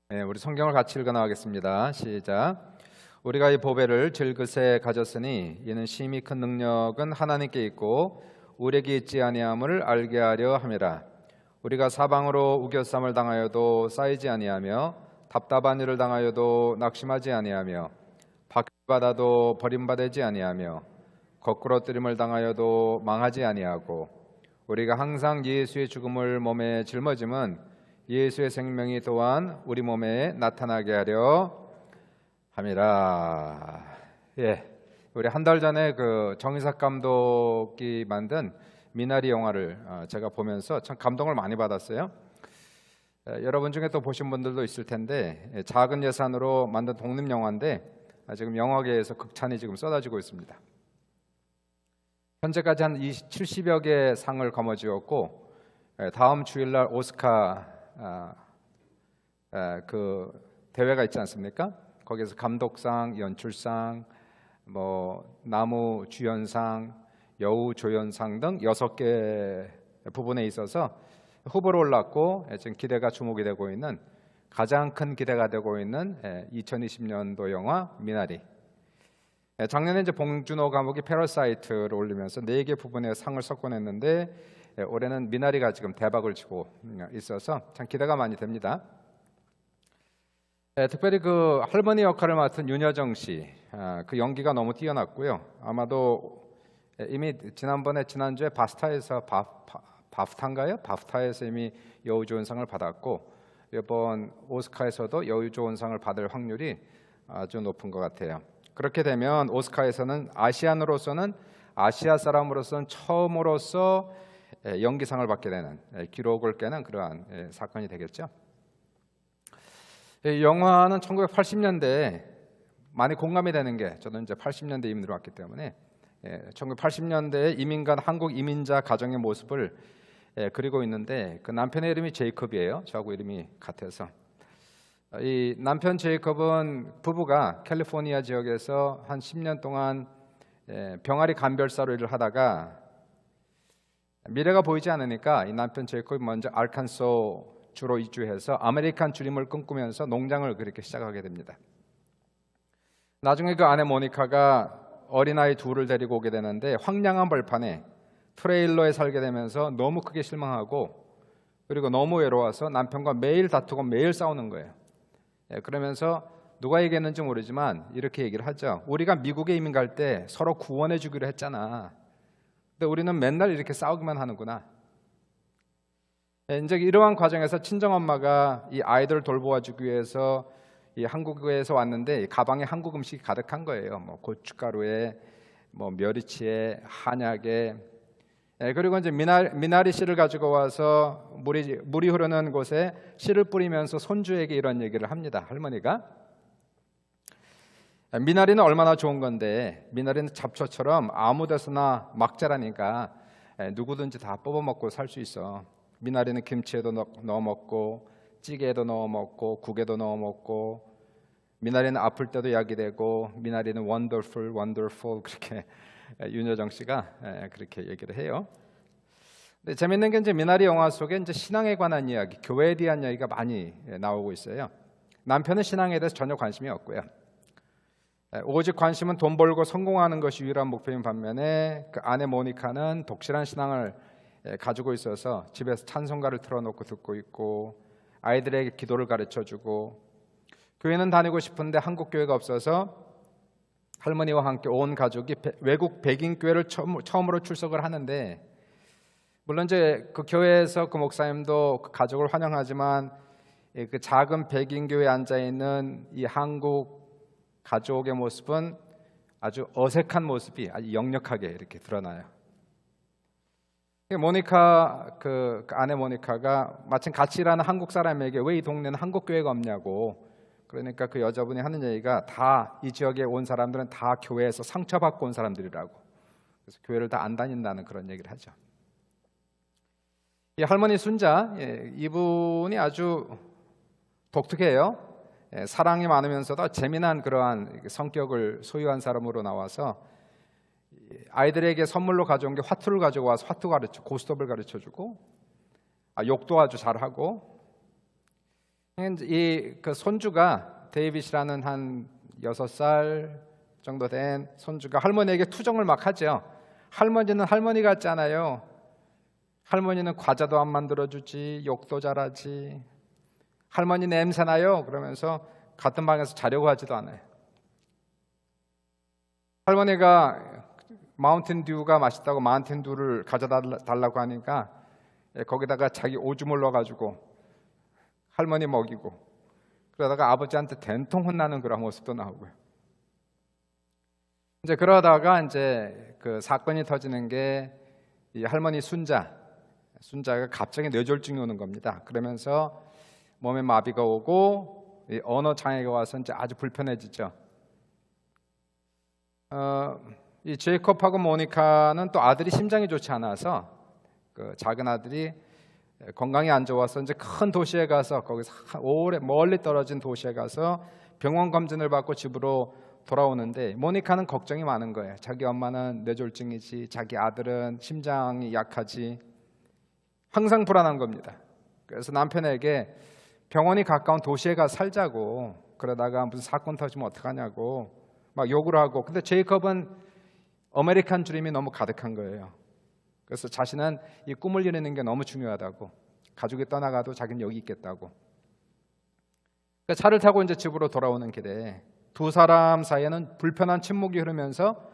우리 성경을 같이 읽어 나가겠습니다. 시작. 우리가 이 보배를 질그새 가졌으니 이는 심히 큰 능력은 하나님께 있고 우리에게 있지 아니함을 알게 하려 함이라. 우리가 사방으로 우겨쌈을 당하여도 쌓이지 아니하며 답답한 일을 당하여도 낙심하지 아니하며 박해받아도 버림받지 아니하며 거꾸로 뜨림을 당하여도 망하지 아니하고 우리가 항상 예수의 죽음을 몸에 짊어짐은 예수의 생명이 또한 우리 몸에 나타나게 하려 함이라. 우리 한 달 전에 그 정의삭 감독이 만든 미나리 영화를 제가 보면서 참 감동을 많이 받았어요. 여러분 중에 또 보신 분들도 있을 텐데 작은 예산으로 만든 독립 영화인데 지금 영화계에서 극찬이 지금 쏟아지고 있습니다. 현재까지 한 70여 개 상을 거머쥐었고 다음 주일날 오스카 그 대회가 있지 않습니까? 거기서 감독상, 연출상, 나무 주연상, 여우 조연상 등 6개 부분에 있어서 후보로 올랐고 지금 기대가 주목이 되고 있는 가장 큰 기대가 되고 있는 2020년도 영화 미나리. 작년에 이제 봉준호 감독이 패러사이트를 올리면서 4개 부분의 상을 석권했는데 올해는 미나리가 지금 대박을 치고 있어서 참 기대가 많이 됩니다. 특별히 그 할머니 역할을 맡은 윤여정 씨, 그 연기가 너무 뛰어났고요. 아마도 이미 지난주에 바프타에서 이미 여우조연상을 받았고 이번 오스카에서도 여우조연상을 받을 확률이 아주 높은 것 같아요. 그렇게 되면 오스카에서는 아시아 사람으로서는 처음으로서 연기상을 받게 되는 기록을 깨는 그러한 사건이 되겠죠. 영화는 1980년대에 많이 공감이 되는 게 저는 이제 80년대 이민으로 왔기 때문에 1980년대에 이민간 한국 이민자 가정의 모습을 그리고 있는데 그 남편의 이름이 제이콥이에요. 저하고 이름이 같아서 이 남편 제이콥은 부부가 캘리포니아 지역에서 한 10년 동안 병아리 감별사로 일을 하다가 미래가 보이지 않으니까 이 남편 제이콥이 먼저 알칸소 주로 이주해서 아메리칸 주림을 꿈꾸면서 농장을 그렇게 시작하게 됩니다. 나중에 그 아내 모니카가 어린아이 둘을 데리고 오게 되는데 황량한 벌판에 트레일러에 살게 되면서 너무 크게 실망하고 그리고 너무 외로워서 남편과 매일 다투고 매일 싸우는 거예요. 그러면서 누가 얘기했는지 모르지만 이렇게 얘기를 하죠. 우리가 미국에 이민 갈 때 서로 구원해 주기로 했잖아. 근데 우리는 맨날 이렇게 싸우기만 하는구나. 이제 이러한 과정에서 친정엄마가 이 아이들을 돌보아주기 위해서 이 한국에서 왔는데 가방에 한국 음식이 가득한 거예요. 고춧가루에 멸치에 한약에 그리고 이제 미나리 씨를 가지고 와서 물이 흐르는 곳에 씨를 뿌리면서 손주에게 이런 얘기를 합니다. 할머니가 미나리는 얼마나 좋은 건데 미나리는 잡초처럼 아무 데서나 막 자라니까 누구든지 다 뽑아 먹고 살 수 있어. 미나리는 김치에도 넣어 먹고 찌개에도 넣어 먹고 국에도 넣어 먹고 미나리는 아플 때도 약이 되고 미나리는 wonderful 그렇게 윤여정 씨가 그렇게 얘기를 해요. 근데 재밌는 게 이제 미나리 영화 속에 이제 신앙에 관한 이야기, 교회에 대한 이야기가 많이 나오고 있어요. 남편은 신앙에 대해서 전혀 관심이 없고요. 오직 관심은 돈 벌고 성공하는 것이 유일한 목표인 반면에 그 아내 모니카는 독실한 신앙을 가지고 있어서 집에서 찬송가를 틀어놓고 듣고 있고 아이들에게 기도를 가르쳐주고 교회는 다니고 싶은데 한국 교회가 없어서 할머니와 함께 온 가족이 외국 백인 교회를 처음으로 출석을 하는데 물론 이제 그 교회에서 그 목사님도 그 가족을 환영하지만 그 작은 백인 교회에 앉아 있는 이 한국 가족의 모습은 아주 어색한 모습이 아주 역력하게 이렇게 드러나요. 모니카 그 아내 모니카가 마침 같이 일하는 한국 사람에게 왜 이 동네는 한국 교회가 없냐고 그러니까 그 여자분이 하는 얘기가 다 이 지역에 온 사람들은 다 교회에서 상처받고 온 사람들이라고 그래서 교회를 다 안 다닌다는 그런 얘기를 하죠. 이 할머니 순자 이분이 아주 독특해요. 사랑이 많으면서도 재미난 그러한 성격을 소유한 사람으로 나와서 아이들에게 선물로 가져온 게 화투를 가지고 와서 화투 고스톱을 가르쳐주고 욕도 아주 잘하고 이 그 손주가 데이빗이라는 한 6살 정도 된 손주가 할머니에게 투정을 막 하죠. 할머니는 할머니 같지 않아요. 할머니는 과자도 안 만들어주지, 욕도 잘하지. 할머니 냄새나요? 그러면서 같은 방에서 자려고 하지도 않아요. 할머니가 마운틴 듀가 맛있다고 마운틴 듀를 가져달라고 하니까 거기다가 자기 오줌을 넣어가지고 할머니 먹이고, 그러다가 아버지한테 된통 혼나는 그런 모습도 나오고요. 이제 그러다가 이제 그 사건이 터지는 게 이 할머니 순자가 갑자기 뇌졸중이 오는 겁니다. 그러면서 몸에 마비가 오고 이 언어 장애가 와서 이제 아주 불편해지죠. 이 제이콥하고 모니카는 또 아들이 심장이 좋지 않아서 그 작은 아들이 건강이 안 좋아서 이제 큰 도시에 가서, 거기서 오래 멀리 떨어진 도시에 가서 병원 검진을 받고 집으로 돌아오는데, 모니카는 걱정이 많은 거예요. 자기 엄마는 뇌졸중이지, 자기 아들은 심장이 약하지, 항상 불안한 겁니다. 그래서 남편에게 병원이 가까운 도시에 가서 살자고, 그러다가 무슨 사건 터지면 어떡하냐고 막 욕을 하고. 근데 제이콥은 아메리칸 드림이 너무 가득한 거예요. 그래서 자신은 이 꿈을 이루는 게 너무 중요하다고, 가족이 떠나가도 자기는 여기 있겠다고. 그러니까 차를 타고 이제 집으로 돌아오는 길에 두 사람 사이에는 불편한 침묵이 흐르면서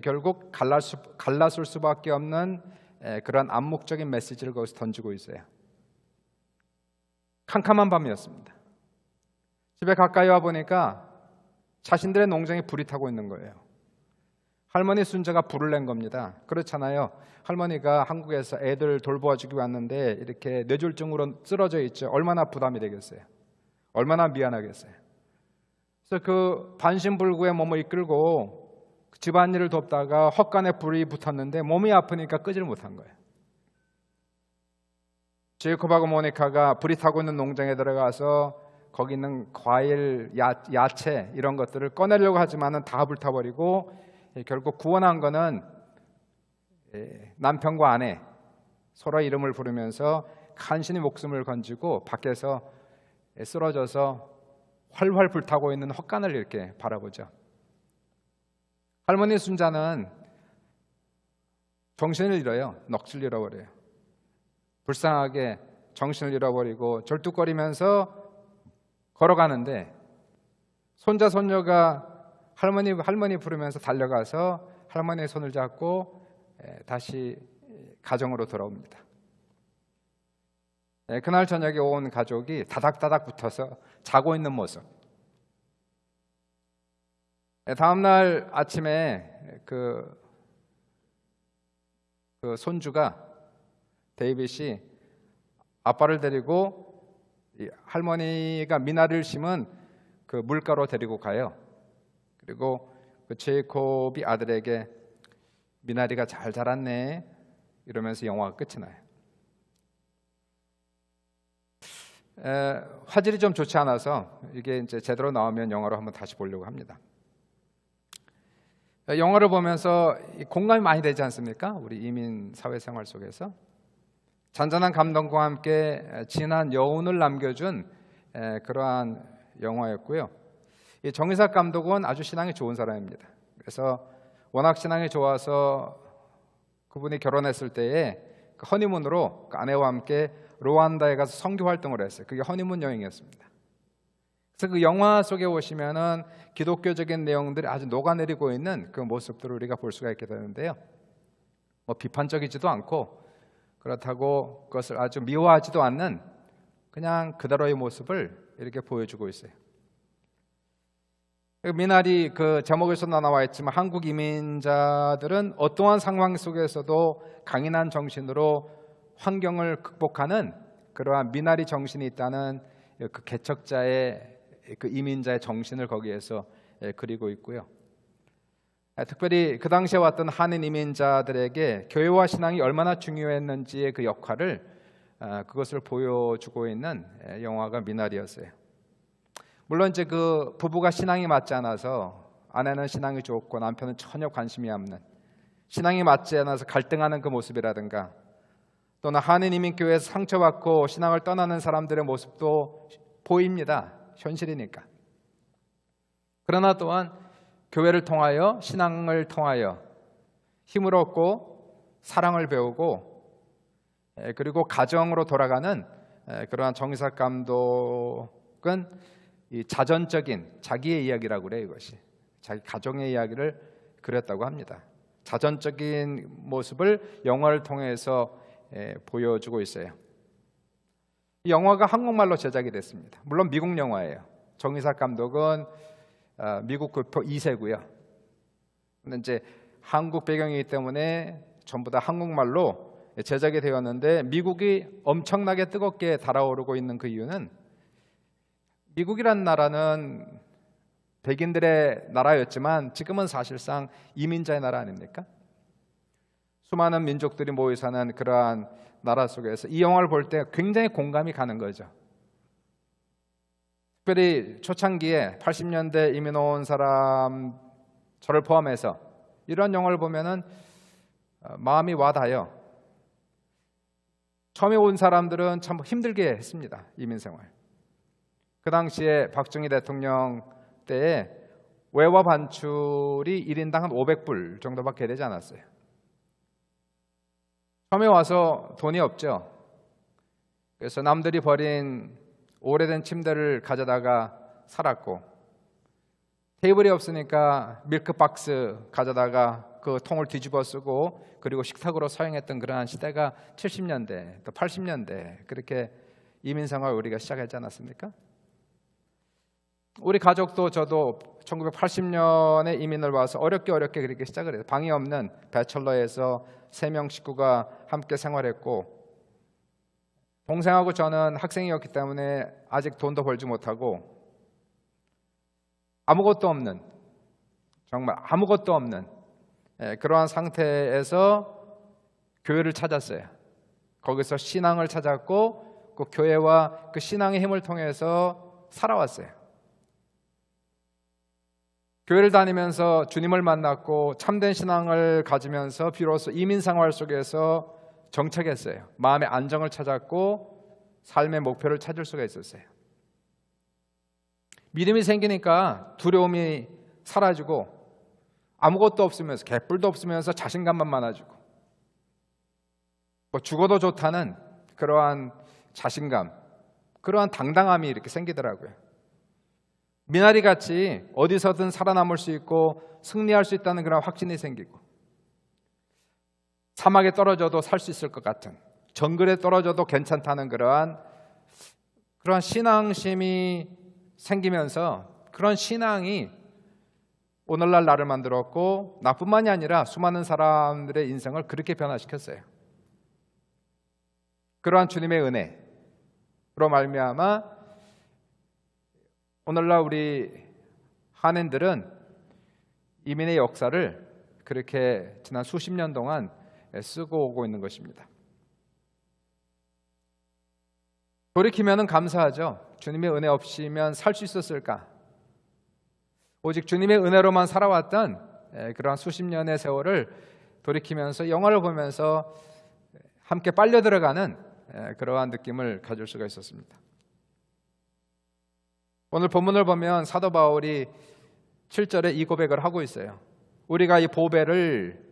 결국 갈라설 수밖에 없는 그런 암묵적인 메시지를 거기서 던지고 있어요. 캄캄한 밤이었습니다. 집에 가까이 와 보니까 자신들의 농장에 불이 타고 있는 거예요. 할머니 순자가 불을 낸 겁니다. 그렇잖아요. 할머니가 한국에서 애들 돌보아주기 왔는데 이렇게 뇌졸중으로 쓰러져 있죠. 얼마나 부담이 되겠어요. 얼마나 미안하겠어요. 그래서 그 반신불구의 몸을 이끌고 집안일을 돕다가 헛간에 불이 붙었는데 몸이 아프니까 끄질 못한 거예요. 제이콥하고 모니카가 불이 타고 있는 농장에 들어가서 거기 있는 과일, 야채 이런 것들을 꺼내려고 하지만은 다 불타버리고, 결국 구원한 거는 남편과 아내 서로 이름을 부르면서 간신히 목숨을 건지고 밖에서 쓰러져서 활활 불타고 있는 헛간을 이렇게 바라보죠. 할머니 순자는 정신을 잃어요. 넋을 잃어버려요. 불쌍하게 정신을 잃어버리고 절뚝거리면서 걸어가는데, 손자 손녀가 할머니 부르면서 달려가서 할머니의 손을 잡고 다시 가정으로 돌아옵니다. 그날 저녁에 온 가족이 다닥다닥 붙어서 자고 있는 모습. 다음 날 아침에 그 손주가 데이빗이 아빠를 데리고 할머니가 미나리를 심은 그 물가로 데리고 가요. 그리고 그 제이콥이 아들에게 미나리가 잘 자랐네 이러면서 영화가 끝이 나요. 화질이 좀 좋지 않아서 이게 이제 제대로 나오면 영화로 한번 다시 보려고 합니다. 영화를 보면서 공감이 많이 되지 않습니까? 우리 이민 사회생활 속에서 잔잔한 감동과 함께 진한 여운을 남겨준 그러한 영화였고요. 이 정의삭 감독은 아주 신앙이 좋은 사람입니다. 그래서 워낙 신앙이 좋아서 그분이 결혼했을 때에 그 허니문으로 그 아내와 함께 루안다에 가서 선교 활동을 했어요. 그게 허니문 여행이었습니다. 그래서 그 영화 속에 보시면은 기독교적인 내용들이 아주 녹아내리고 있는 그 모습들을 우리가 볼 수가 있게 되는데요. 뭐 비판적이지도 않고 그렇다고 그것을 아주 미워하지도 않는 그냥 그대로의 모습을 이렇게 보여주고 있어요. 미나리 그 제목에서도 나와 있지만 한국 이민자들은 어떠한 상황 속에서도 강인한 정신으로 환경을 극복하는 그러한 미나리 정신이 있다는 그 개척자의 그 이민자의 정신을 거기에서 그리고 있고요. 특별히 그 당시에 왔던 한인 이민자들에게 교회와 신앙이 얼마나 중요했는지의 그 역할을 그것을 보여주고 있는 영화가 미나리였어요. 물론 이제 그 부부가 신앙이 맞지 않아서 아내는 신앙이 좋고 남편은 전혀 관심이 없는, 신앙이 맞지 않아서 갈등하는 그 모습이라든가, 또는 한인 이민교회에서 상처받고 신앙을 떠나는 사람들의 모습도 보입니다. 현실이니까. 그러나 또한 교회를 통하여, 신앙을 통하여 힘을 얻고 사랑을 배우고 그리고 가정으로 돌아가는 그러한 정의삭 감독은 이 자전적인 자기의 이야기라고 그래요. 이것이 자기 가정의 이야기를 그렸다고 합니다. 자전적인 모습을 영화를 통해서 보여주고 있어요. 이 영화가 한국말로 제작이 됐습니다. 물론 미국 영화예요. 정의삭 감독은 미국 교포 2세고요. 근데 이제 한국 배경이기 때문에 전부 다 한국말로 제작이 되었는데, 미국이 엄청나게 뜨겁게 달아오르고 있는 그 이유는, 미국이란 나라는 백인들의 나라였지만 지금은 사실상 이민자의 나라 아닙니까? 수많은 민족들이 모여 사는 그러한 나라 속에서 이 영화를 볼 때 굉장히 공감이 가는 거죠. 특별히 초창기에 80년대 이민 온 사람, 저를 포함해서 이런 영화를 보면은 마음이 와닿아요. 처음에 온 사람들은 참 힘들게 했습니다. 이민 생활. 그 당시에 박정희 대통령 때에 외화 반출이 1인당 한 500불 정도밖에 되지 않았어요. 처음에 와서 돈이 없죠. 그래서 남들이 버린 오래된 침대를 가져다가 살았고, 테이블이 없으니까 밀크박스 가져다가 그 통을 뒤집어 쓰고, 그리고 식탁으로 사용했던 그러한 시대가 70년대 또 80년대 그렇게 이민생활 우리가 시작하지 않았습니까? 우리 가족도 저도 1980년에 이민을 와서 어렵게 그렇게 시작을 해요. 방이 없는 배철러에서 3명 식구가 함께 생활했고, 동생하고 저는 학생이었기 때문에 아직 돈도 벌지 못하고 아무것도 없는, 정말 아무것도 없는 그러한 상태에서 교회를 찾았어요. 거기서 신앙을 찾았고 그 교회와 그 신앙의 힘을 통해서 살아왔어요. 교회를 다니면서 주님을 만났고 참된 신앙을 가지면서 비로소 이민 생활 속에서 정착했어요. 마음의 안정을 찾았고 삶의 목표를 찾을 수가 있었어요. 믿음이 생기니까 두려움이 사라지고, 아무것도 없으면서, 개뿔도 없으면서 자신감만 많아지고, 뭐 죽어도 좋다는 그러한 자신감, 그러한 당당함이 이렇게 생기더라고요. 미나리 같이 어디서든 살아남을 수 있고 승리할 수 있다는 그런 확신이 생기고, 사막에 떨어져도 살 수 있을 것 같은, 정글에 떨어져도 괜찮다는 그러한 신앙심이 생기면서, 그런 신앙이 오늘날 나를 만들었고 나뿐만이 아니라 수많은 사람들의 인생을 그렇게 변화시켰어요. 그러한 주님의 은혜로 말미암아 오늘날 우리 한인들은 이민의 역사를 그렇게 지난 수십 년 동안 쓰고 오고 있는 것입니다. 돌이키면은 감사하죠. 주님의 은혜 없이면 살 수 있었을까? 오직 주님의 은혜로만 살아왔던 그러한 수십 년의 세월을 돌이키면서 영화를 보면서 함께 빨려 들어가는 그러한 느낌을 가질 수가 있었습니다. 오늘 본문을 보면 사도 바울이 7절에 이 고백을 하고 있어요. 우리가 이 보배를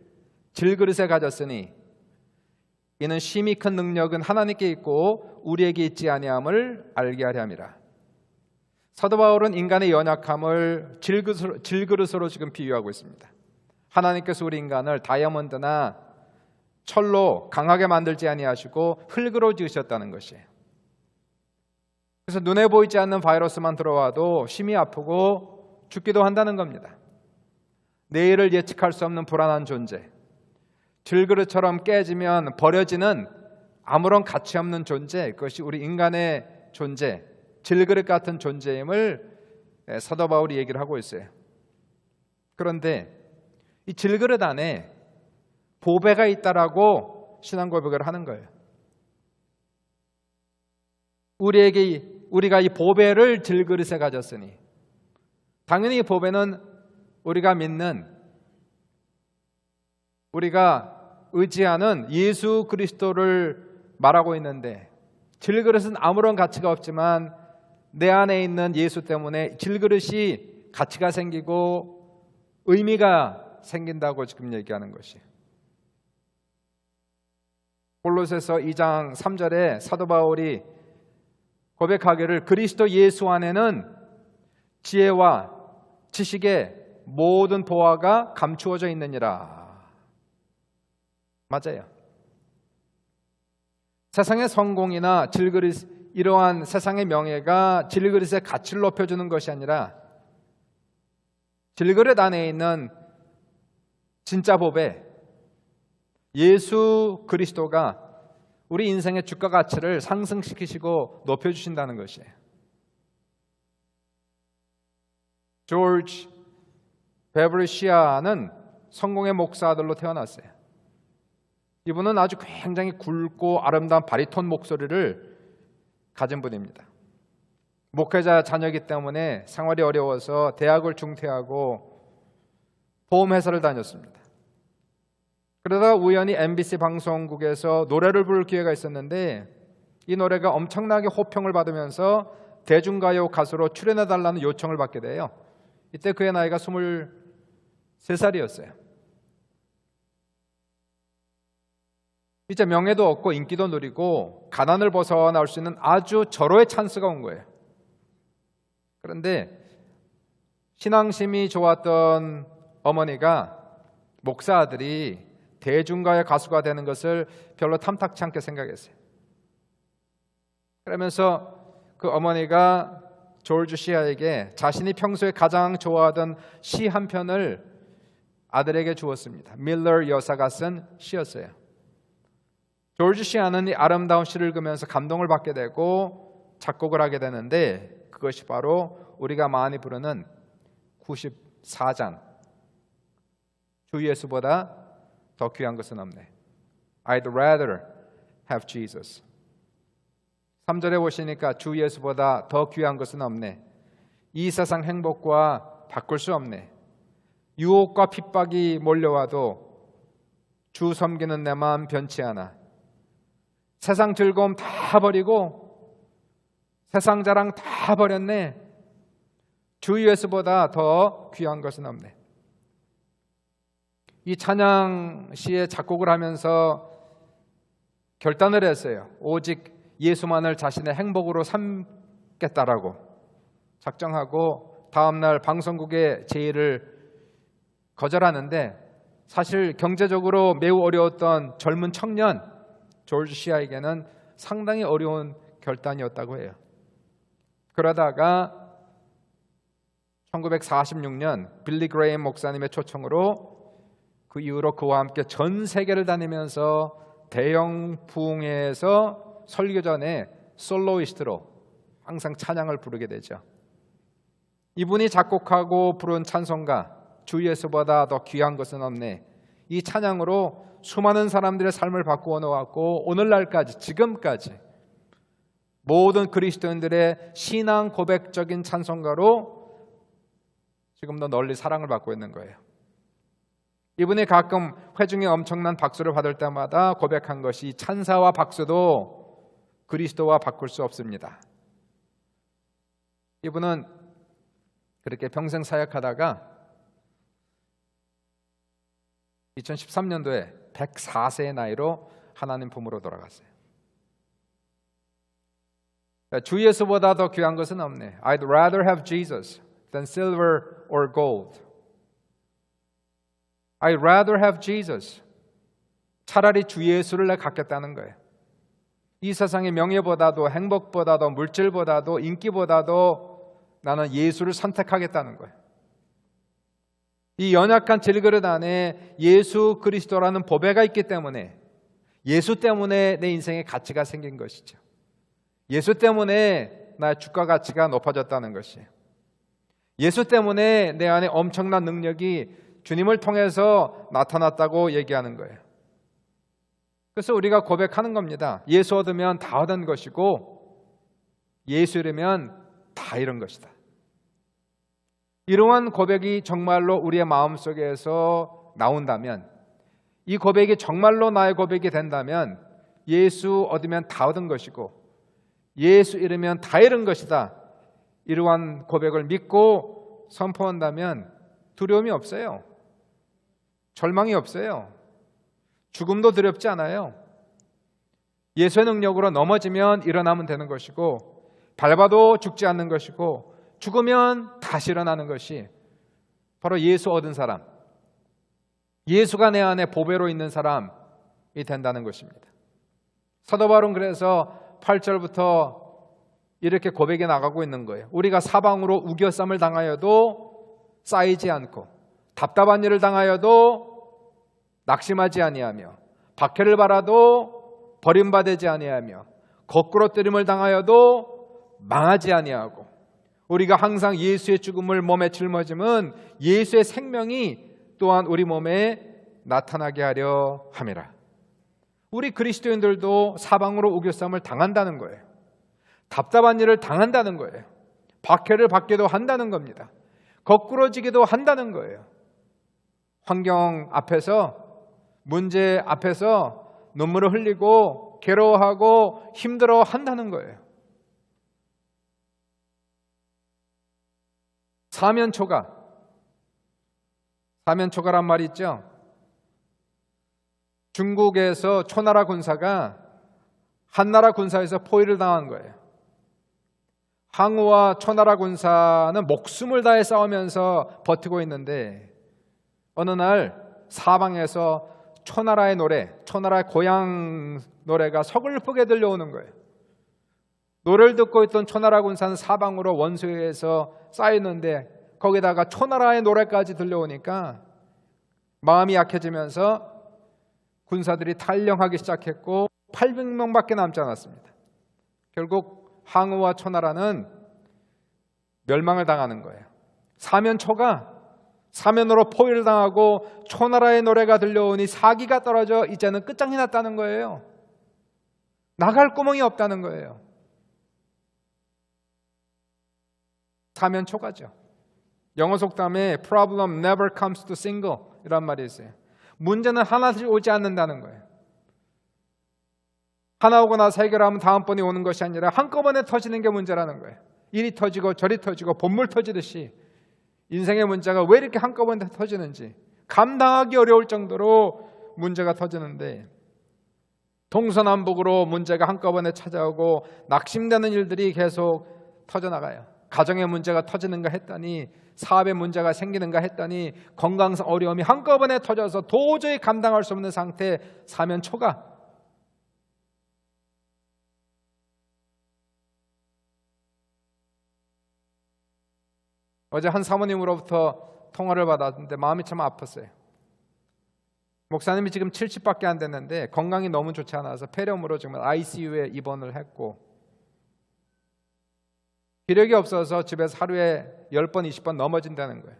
질그릇에 가졌으니 이는 심히 큰 능력은 하나님께 있고 우리에게 있지 아니함을 알게 하려 함이라. 사도 바울은 인간의 연약함을 질그릇으로 지금 비유하고 있습니다. 하나님께서 우리 인간을 다이아몬드나 철로 강하게 만들지 아니하시고 흙으로 지으셨다는 것이에요. 그래서 눈에 보이지 않는 바이러스만 들어와도 심히 아프고 죽기도 한다는 겁니다. 내일을 예측할 수 없는 불안한 존재, 질그릇처럼 깨지면 버려지는 아무런 가치 없는 존재, 그것이 우리 인간의 존재, 질그릇 같은 존재임을 사도 바울이 얘기를 하고 있어요. 그런데 이 질그릇 안에 보배가 있다라고 신앙 고백을 하는 거예요. 우리가 이 보배를 질그릇에 가졌으니, 당연히 이 보배는 우리가 믿는, 우리가 의지하는 예수 그리스도를 말하고 있는데, 질그릇은 아무런 가치가 없지만 내 안에 있는 예수 때문에 질그릇이 가치가 생기고 의미가 생긴다고 지금 얘기하는 것이에요. 골로새서 2장 3절에 사도 바울이 고백하기를 그리스도 예수 안에는 지혜와 지식의 모든 보화가 감추어져 있느니라. 맞아요. 세상의 성공이나 질그릇, 이러한 세상의 명예가 질그릇의 가치를 높여주는 것이 아니라 질그릇 안에 있는 진짜 보배 예수 그리스도가 우리 인생의 주가 가치를 상승시키시고 높여주신다는 것이에요. 조지 베버리 시아는 성공의 목사들로 태어났어요. 이분은 아주 굉장히 굵고 아름다운 바리톤 목소리를 가진 분입니다. 목회자 자녀이기 때문에 생활이 어려워서 대학을 중퇴하고 보험회사를 다녔습니다. 그러다가 우연히 MBC 방송국에서 노래를 부를 기회가 있었는데 이 노래가 엄청나게 호평을 받으면서 대중가요 가수로 출연해달라는 요청을 받게 돼요. 이때 그의 나이가 23살이었어요. 이제 명예도 얻고 인기도 누리고 가난을 벗어나올 수 있는 아주 절호의 찬스가 온 거예요. 그런데 신앙심이 좋았던 어머니가 목사 아들이 대중가의 가수가 되는 것을 별로 탐탁치 않게 생각했어요. 그러면서 그 어머니가 조지 시아에게 자신이 평소에 가장 좋아하던 시 한 편을 아들에게 주었습니다. 밀러 여사가 쓴 시였어요. 조지 시아는 이 아름다운 시를 읽으면서 감동을 받게 되고 작곡을 하게 되는데 그것이 바로 우리가 많이 부르는 94장 주 예수보다 더 귀한 것은 없네. I'd rather have Jesus. 3절에 보시니까 주 예수보다 더 귀한 것은 없네. 이 세상 행복과 바꿀 수 없네. 유혹과 핍박이 몰려와도 주 섬기는 내 마음 변치 않아. 세상 즐거움 다 버리고 세상 자랑 다 버렸네. 주 예수보다 더 귀한 것은 없네. 이 찬양 시에 작곡을 하면서 결단을 했어요. 오직 예수만을 자신의 행복으로 삼겠다라고 작정하고 다음날 방송국의 제의를 거절하는데 사실 경제적으로 매우 어려웠던 젊은 청년 조지 시아에게는 상당히 어려운 결단이었다고 해요. 그러다가 1946년 빌리 그레이엄 목사님의 초청으로 그 이후로 그와 함께 전 세계를 다니면서 대형 부흥회에서 설교 전에 솔로이스트로 항상 찬양을 부르게 되죠. 이분이 작곡하고 부른 찬송가 주 예수보다 더 귀한 것은 없네. 이 찬양으로 수많은 사람들의 삶을 바꾸어 놓았고 오늘날까지 지금까지 모든 그리스도인들의 신앙 고백적인 찬송가로 지금도 널리 사랑을 받고 있는 거예요. 이분이 가끔 회중에 엄청난 박수를 받을 때마다 고백한 것이 찬사와 박수도 그리스도와 바꿀 수 없습니다. 이분은 그렇게 평생 사역하다가 2013년도에 104세의 나이로 하나님 품으로 돌아갔어요. 주 예수보다 더 귀한 것은 없네. I'd rather have Jesus than silver or gold. I'd rather have Jesus. 차라리 주 예수를 내가 갖겠다는 거예요. 이 세상의 명예보다도 행복보다도 물질보다도 인기보다도 나는 예수를 선택하겠다는 거예요. 이 연약한 질그릇 안에 예수 그리스도라는 보배가 있기 때문에 예수 때문에 내 인생에 가치가 생긴 것이죠. 예수 때문에 나의 주가 가치가 높아졌다는 것이에요. 예수 때문에 내 안에 엄청난 능력이 주님을 통해서 나타났다고 얘기하는 거예요. 그래서 우리가 고백하는 겁니다. 예수 얻으면 다 얻은 것이고 예수 잃으면 다 잃은 것이다. 이러한 고백이 정말로 우리의 마음속에서 나온다면, 이 고백이 정말로 나의 고백이 된다면 예수 얻으면 다 얻은 것이고 예수 잃으면 다 잃은 것이다. 이러한 고백을 믿고 선포한다면 두려움이 없어요. 절망이 없어요. 죽음도 두렵지 않아요. 예수의 능력으로 넘어지면 일어나면 되는 것이고, 밟아도 죽지 않는 것이고, 죽으면 다시 일어나는 것이 바로 예수 얻은 사람, 예수가 내 안에 보배로 있는 사람이 된다는 것입니다. 사도 바울은 그래서 8절부터 이렇게 고백해 나가고 있는 거예요. 우리가 사방으로 우겨쌈을 당하여도 쌓이지 않고, 답답한 일을 당하여도 낙심하지 아니하며, 박해를 받아도 버림받지 아니하며, 거꾸로 뜨림을 당하여도 망하지 아니하고, 우리가 항상 예수의 죽음을 몸에 짊어짐은 예수의 생명이 또한 우리 몸에 나타나게 하려 함이라. 우리 그리스도인들도 사방으로 우겨쌈을 당한다는 거예요. 답답한 일을 당한다는 거예요. 박해를 받기도 한다는 겁니다. 거꾸러지기도 한다는 거예요. 환경 앞에서, 문제 앞에서 눈물을 흘리고 괴로워하고 힘들어 한다는 거예요. 사면초가란 말이 있죠. 중국에서 초나라 군사가 한나라 군사에서 포위를 당한 거예요. 항우와 초나라 군사는 목숨을 다해 싸우면서 버티고 있는데, 어느 날 사방에서 초나라의 노래, 초나라의 고향 노래가 서글프게 들려오는 거예요. 노래를 듣고 있던 초나라 군사는 사방으로 원수에서 쌓이는데, 거기다가 초나라의 노래까지 들려오니까 마음이 약해지면서 군사들이 탈영하기 시작했고 800명밖에 남지 않았습니다. 결국 항우와 초나라는 멸망을 당하는 거예요. 사면으로 포위를 당하고 초나라의 노래가 들려오니 사기가 떨어져 이제는 끝장이 났다는 거예요. 나갈 구멍이 없다는 거예요. 사면초가죠. 영어 속담에 problem never comes to single 이란 말이 있어요. 문제는 하나씩 오지 않는다는 거예요. 하나 오고 나서 해결하면 다음번에 오는 것이 아니라 한꺼번에 터지는 게 문제라는 거예요. 이리 터지고 저리 터지고 본물 터지듯이 인생의 문제가 왜 이렇게 한꺼번에 터지는지 감당하기 어려울 정도로 문제가 터지는데, 동서남북으로 문제가 한꺼번에 찾아오고 낙심되는 일들이 계속 터져나가요. 가정의 문제가 터지는가 했더니, 사업의 문제가 생기는가 했더니, 건강상 어려움이 한꺼번에 터져서 도저히 감당할 수 없는 상태, 사면초가. 어제 한 사모님으로부터 통화를 받았는데 마음이 참 아팠어요. 목사님이 지금 70밖에 안 됐는데 건강이 너무 좋지 않아서 폐렴으로 지금 ICU에 입원을 했고, 기력이 없어서 집에서 하루에 10번, 20번 넘어진다는 거예요.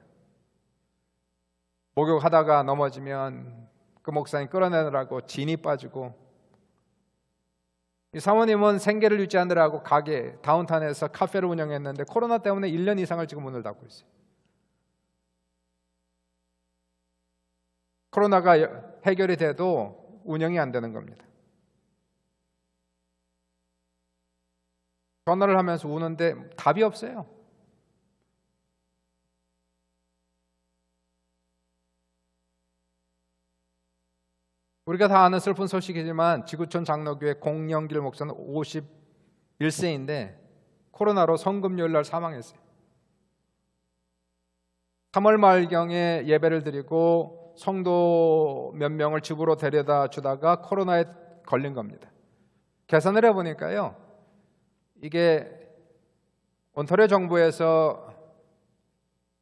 목욕하다가 넘어지면 그 목사님 끌어내느라고 진이 빠지고, 이 사모님은 생계를 유지하느라고 가게, 다운타운에서 카페를 운영했는데 코로나 때문에 1년 이상을 지금 문을 닫고 있어요. 코로나가 해결이 돼도 운영이 안 되는 겁니다. 전화를 하면서 우는데 답이 없어요. 우리가 다 아는 슬픈 소식이지만 지구촌 장로교회 공영길 목사는 51세인데 코로나로 성금요일 날 사망했어요. 3월 말경에 예배를 드리고 성도 몇 명을 집으로 데려다 주다가 코로나에 걸린 겁니다. 계산을 해보니까요, 이게 온타리오 정부에서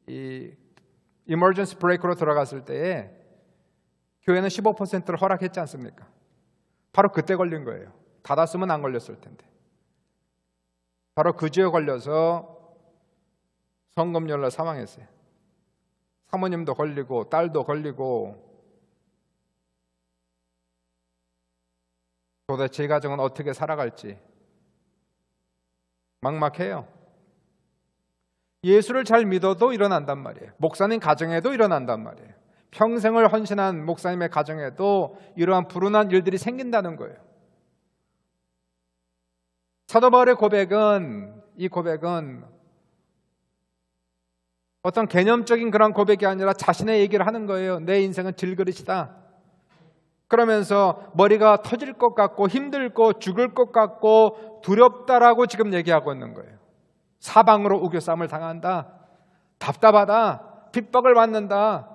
이 이머전시 브레이크로 들어갔을 때에 교회는 15%를 허락했지 않습니까? 바로 그때 걸린 거예요. 닫았으면 안 걸렸을 텐데. 바로 그 주에 걸려서 성금요일날 사망했어요. 사모님도 걸리고 딸도 걸리고, 도대체 이 가정은 어떻게 살아갈지 막막해요. 예수를 잘 믿어도 일어난단 말이에요. 목사님 가정에도 일어난단 말이에요. 평생을 헌신한 목사님의 가정에도 이러한 불운한 일들이 생긴다는 거예요. 사도 바울의 고백은, 이 고백은 어떤 개념적인 그런 고백이 아니라 자신의 얘기를 하는 거예요. 내 인생은 질그릇이다. 그러면서 머리가 터질 것 같고 힘들고 죽을 것 같고 두렵다라고 지금 얘기하고 있는 거예요. 사방으로 우겨쌈을 당한다. 답답하다. 핍박을 받는다.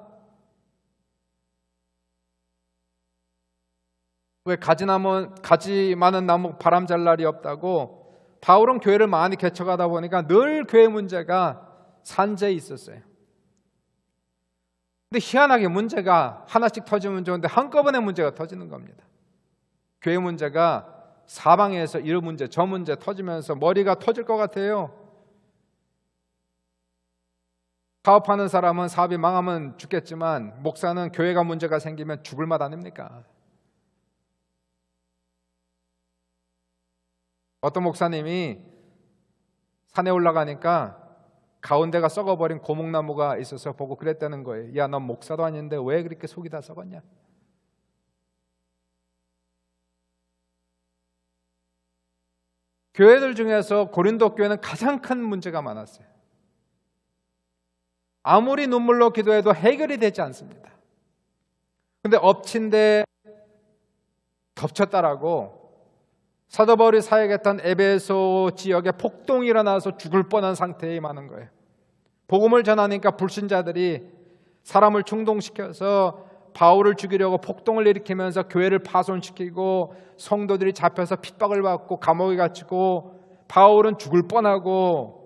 왜 가지 많은 나무 바람 잘 날이 없다고? 바울은 교회를 많이 개척하다 보니까 늘 교회 문제가 산재에 있었어요. 근데 희한하게 문제가 하나씩 터지면 좋은데 한꺼번에 문제가 터지는 겁니다. 교회 문제가 사방에서 이 문제 저 문제 터지면서 머리가 터질 것 같아요. 사업하는 사람은 사업이 망하면 죽겠지만 목사는 교회가 문제가 생기면 죽을 맛 아닙니까? 어떤 목사님이 산에 올라가니까 가운데가 썩어버린 고목나무가 있어서 보고 그랬다는 거예요. 야, 넌 목사도 아닌데 왜 그렇게 속이 다 썩었냐? 교회들 중에서 고린도 교회는 가장 큰 문제가 많았어요. 아무리 눈물로 기도해도 해결이 되지 않습니다. 근데 엎친 데 덮쳤다라고 사도 바울이 사역했던 에베소 지역에 폭동이 일어나서 죽을 뻔한 상태에 많은 거예요. 복음을 전하니까 불신자들이 사람을 충동시켜서 바울을 죽이려고 폭동을 일으키면서 교회를 파손시키고 성도들이 잡혀서 핍박을 받고 감옥에 갇히고 바울은 죽을 뻔하고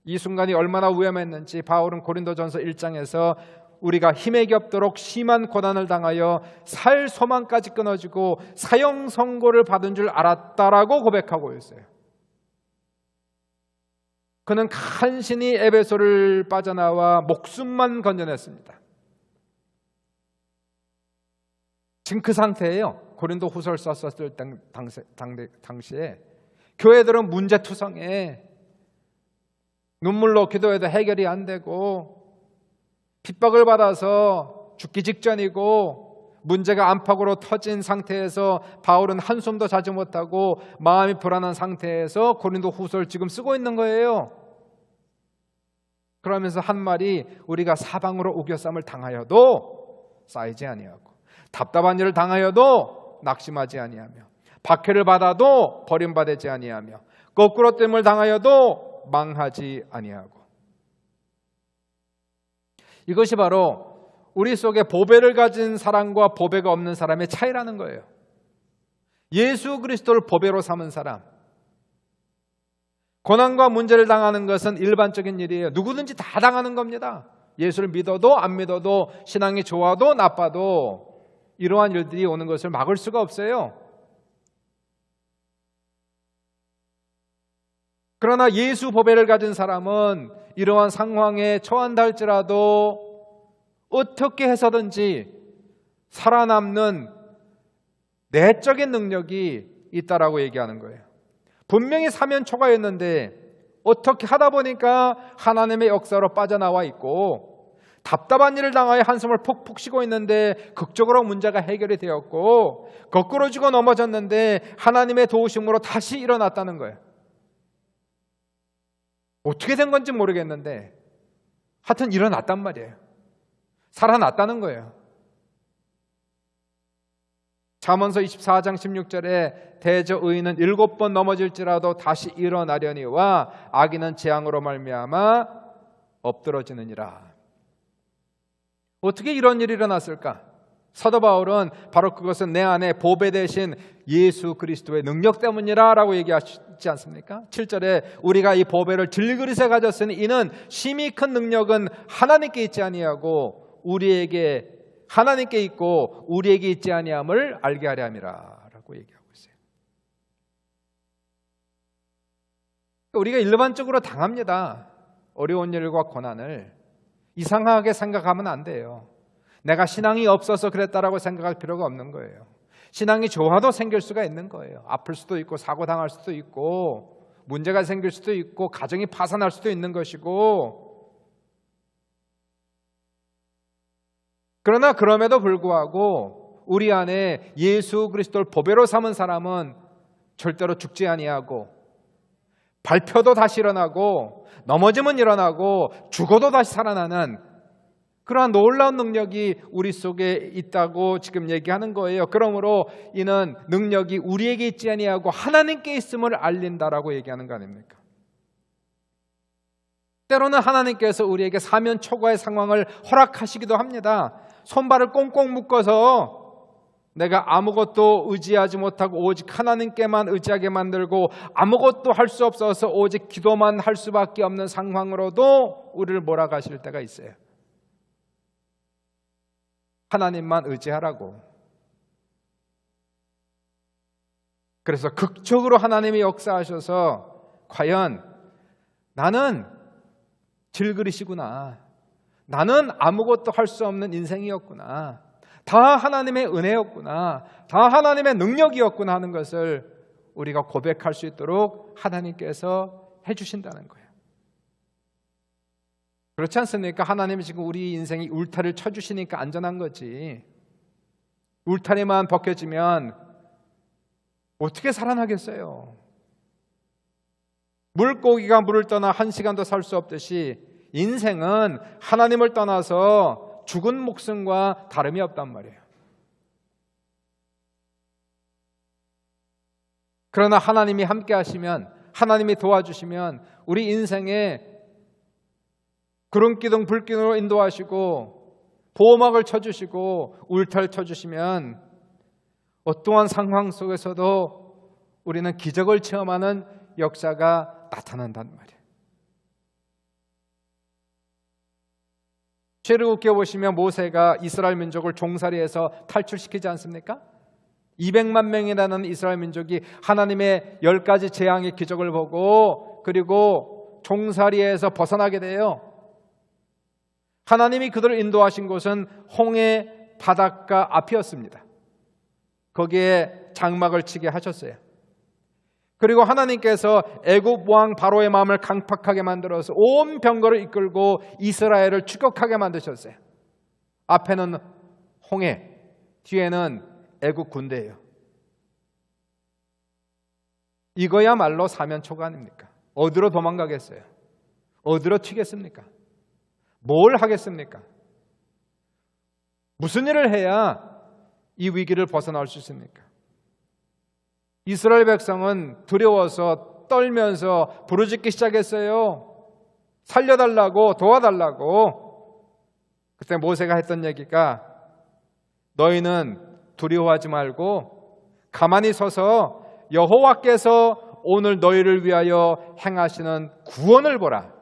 이 순간이 얼마나 위험했는지 바울은 고린도전서 1장에서 우리가 힘에게 없도록 심한 고난을 당하여 살 소망까지 끊어지고 사형 선고를 받은 줄 알았다라고 고백하고 있어요. 그는 간신히 에베소를 빠져나와 목숨만 건져냈습니다. 지금 그 상태예요. 고린도 후서를 썼을 당시에 교회들은 문제투성해. 눈물로 기도해도 해결이 안 되고 핍박을 받아서 죽기 직전이고 문제가 안팎으로 터진 상태에서 바울은 한숨도 자지 못하고 마음이 불안한 상태에서 고린도 후서를 지금 쓰고 있는 거예요. 그러면서 한 말이 우리가 사방으로 우겨쌈을 당하여도 쌓이지 아니하고 답답한 일을 당하여도 낙심하지 아니하며 박해를 받아도 버림받지 아니하며 거꾸로 뜸을 당하여도 망하지 아니하고. 이것이 바로 우리 속에 보배를 가진 사람과 보배가 없는 사람의 차이라는 거예요. 예수 그리스도를 보배로 삼은 사람, 고난과 문제를 당하는 것은 일반적인 일이에요. 누구든지 다 당하는 겁니다. 예수를 믿어도 안 믿어도 신앙이 좋아도 나빠도 이러한 일들이 오는 것을 막을 수가 없어요. 그러나 예수 보배를 가진 사람은 이러한 상황에 처한다 할지라도 어떻게 해서든지 살아남는 내적인 능력이 있다라고 얘기하는 거예요. 분명히 사면초가였는데 어떻게 하다 보니까 하나님의 역사로 빠져나와 있고 답답한 일을 당하여 한숨을 푹푹 쉬고 있는데 극적으로 문제가 해결이 되었고 거꾸로 지고 넘어졌는데 하나님의 도우심으로 다시 일어났다는 거예요. 어떻게 된 건지 모르겠는데 하여튼 일어났단 말이에요. 살아났다는 거예요. 잠언서 24장 16절에 대저 의인은 7번 넘어질지라도 다시 일어나려니와 악인은 재앙으로 말미암아 엎드러지느니라. 어떻게 이런 일이 일어났을까? 사도 바울은 바로 그것은 내 안에 보배 되신 예수 그리스도의 능력 때문이라 라고 얘기하지 않습니까? 7절에 우리가 이 보배를 질그릇에 가졌으니 이는 심히 큰 능력은 하나님께 있지 아니하고 우리에게 하나님께 있고 우리에게 있지 아니함을 알게 하려 함이라 라고 얘기하고 있어요. 우리가 일반적으로 당합니다. 어려운 일과 고난을 이상하게 생각하면 안 돼요. 내가 신앙이 없어서 그랬다라고 생각할 필요가 없는 거예요. 신앙이 좋아도 생길 수가 있는 거예요. 아플 수도 있고 사고 당할 수도 있고 문제가 생길 수도 있고 가정이 파산할 수도 있는 것이고, 그러나 그럼에도 불구하고 우리 안에 예수 그리스도를 보배로 삼은 사람은 절대로 죽지 아니하고 밟혀도 다시 일어나고 넘어지면 일어나고 죽어도 다시 살아나는 그러한 놀라운 능력이 우리 속에 있다고 지금 얘기하는 거예요. 그러므로 이는 능력이 우리에게 있지 아니하고 하나님께 있음을 알린다라고 얘기하는 거 아닙니까? 때로는 하나님께서 우리에게 사면 초과의 상황을 허락하시기도 합니다. 손발을 꽁꽁 묶어서 내가 아무것도 의지하지 못하고 오직 하나님께만 의지하게 만들고 아무것도 할 수 없어서 오직 기도만 할 수밖에 없는 상황으로도 우리를 몰아가실 때가 있어요. 하나님만 의지하라고. 그래서 극적으로 하나님이 역사하셔서 과연 나는 질그릇이구나, 나는 아무것도 할 수 없는 인생이었구나, 다 하나님의 은혜였구나, 다 하나님의 능력이었구나 하는 것을 우리가 고백할 수 있도록 하나님께서 해주신다는 거예요. 그렇지 않습니까? 하나님이 지금 우리 인생이 울타리를 쳐주시니까 안전한 거지. 울타리만 벗겨지면 어떻게 살아나겠어요? 물고기가 물을 떠나 한 시간도 살 수 없듯이 인생은 하나님을 떠나서 죽은 목숨과 다름이 없단 말이에요. 그러나 하나님이 함께 하시면, 하나님이 도와주시면 우리 인생에 구름기둥 불기둥으로 인도하시고 보호막을 쳐주시고 울타리를 쳐주시면 어떠한 상황 속에서도 우리는 기적을 체험하는 역사가 나타난단 말이에요. 출애굽기에 보시면 모세가 이스라엘 민족을 종살이에서 탈출시키지 않습니까? 200만 명이라는 이스라엘 민족이 하나님의 10가지 재앙의 기적을 보고 그리고 종살이에서 벗어나게 돼요. 하나님이 그들을 인도하신 곳은 홍해 바닷가 앞이었습니다. 거기에 장막을 치게 하셨어요. 그리고 하나님께서 애굽 왕 바로의 마음을 강팍하게 만들어서 온 병거를 이끌고 이스라엘을 추격하게 만드셨어요. 앞에는 홍해, 뒤에는 애굽 군대예요. 이거야말로 사면초가 아닙니까? 어디로 도망가겠어요? 어디로 튀겠습니까? 뭘 하겠습니까? 무슨 일을 해야 이 위기를 벗어날 수 있습니까? 이스라엘 백성은 두려워서 떨면서 부르짖기 시작했어요. 살려달라고, 도와달라고. 그때 모세가 했던 얘기가 너희는 두려워하지 말고 가만히 서서 여호와께서 오늘 너희를 위하여 행하시는 구원을 보라.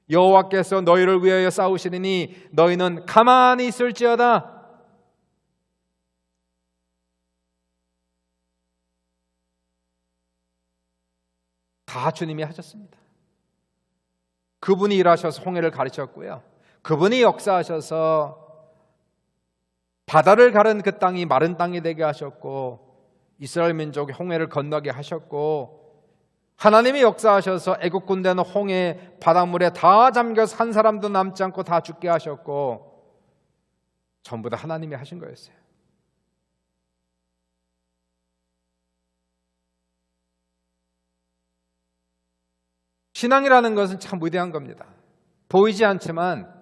여호와께서 너희를 위하여 싸우시리니 너희는 가만히 있을지어다. 다 주님이 하셨습니다. 그분이 일하셔서 홍해를 가르쳤고요. 그분이 역사하셔서 바다를 가른 그 땅이 마른 땅이 되게 하셨고 이스라엘 민족이 홍해를 건너게 하셨고 하나님이 역사하셔서 애국 군대는 홍해 바닷물에 다 잠겨서 한 사람도 남지 않고 다 죽게 하셨고 전부 다 하나님이 하신 거였어요. 신앙이라는 것은 참 위대한 겁니다. 보이지 않지만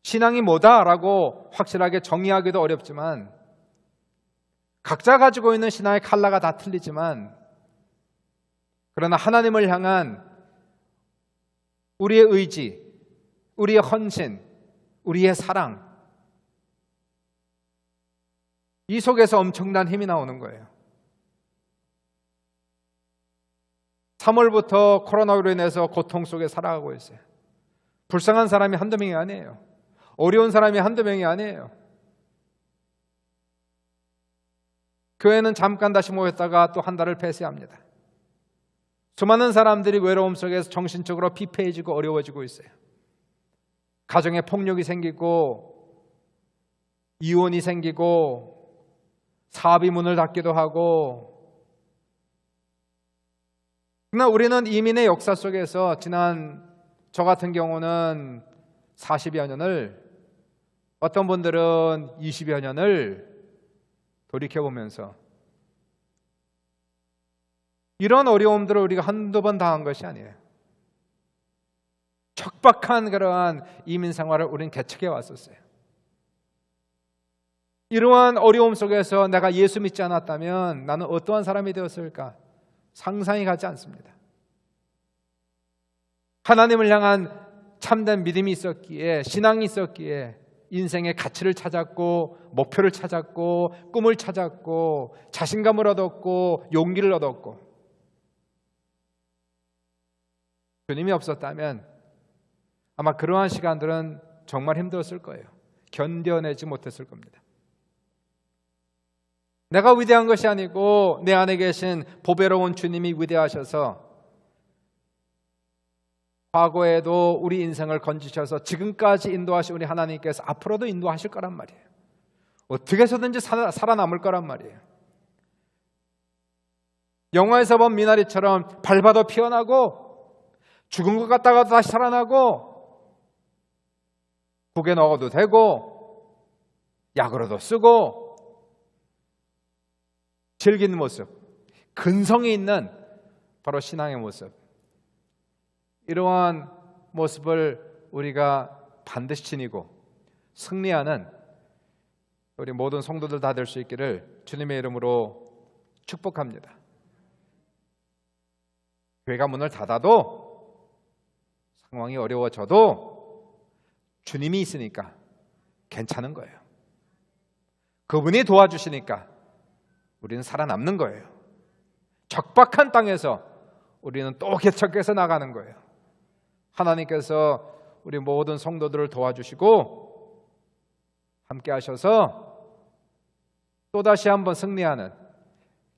신앙이 뭐다라고 확실하게 정의하기도 어렵지만 각자 가지고 있는 신앙의 컬러가 다 틀리지만 그러나 하나님을 향한 우리의 의지, 우리의 헌신, 우리의 사랑 이 속에서 엄청난 힘이 나오는 거예요. 3월부터 코로나로 인해서 고통 속에 살아가고 있어요. 불쌍한 사람이 한두 명이 아니에요. 어려운 사람이 한두 명이 아니에요. 교회는 잠깐 다시 모였다가 또 한 달을 폐쇄합니다. 수많은 사람들이 외로움 속에서 정신적으로 피폐해지고 어려워지고 있어요. 가정에 폭력이 생기고 이혼이 생기고 사업이 문을 닫기도 하고 그러나 우리는 이민의 역사 속에서 지난 저 같은 경우는 40여 년을 어떤 분들은 20여 년을 돌이켜보면서 이런 어려움들을 우리가 한두 번 당한 것이 아니에요. 척박한 그러한 이민 생활을 우리는 개척해 왔었어요. 이러한 어려움 속에서 내가 예수 믿지 않았다면 나는 어떠한 사람이 되었을까? 상상이 가지 않습니다. 하나님을 향한 참된 믿음이 있었기에, 신앙이 있었기에 인생의 가치를 찾았고, 목표를 찾았고, 꿈을 찾았고, 자신감을 얻었고, 용기를 얻었고, 주님이 없었다면 아마 그러한 시간들은 정말 힘들었을 거예요. 견뎌내지 못했을 겁니다. 내가 위대한 것이 아니고 내 안에 계신 보배로운 주님이 위대하셔서 과거에도 우리 인생을 건지셔서 지금까지 인도하신 우리 하나님께서 앞으로도 인도하실 거란 말이에요. 어떻게 해서든지 살아남을 거란 말이에요. 영화에서 본 미나리처럼 밟아도 피어나고 죽은 것 같다가도 다시 살아나고 국에 넣어도 되고 약으로도 쓰고 즐기는 모습, 근성이 있는 바로 신앙의 모습, 이러한 모습을 우리가 반드시 지니고 승리하는 우리 모든 성도들 다 될 수 있기를 주님의 이름으로 축복합니다. 교회가 문을 닫아도 상황이 어려워져도 주님이 있으니까 괜찮은 거예요. 그분이 도와주시니까 우리는 살아남는 거예요. 적박한 땅에서 우리는 또 개척해서 나가는 거예요. 하나님께서 우리 모든 성도들을 도와주시고 함께 하셔서 또다시 한번 승리하는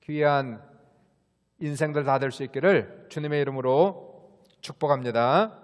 귀한 인생들 다 될 수 있기를 주님의 이름으로 축복합니다.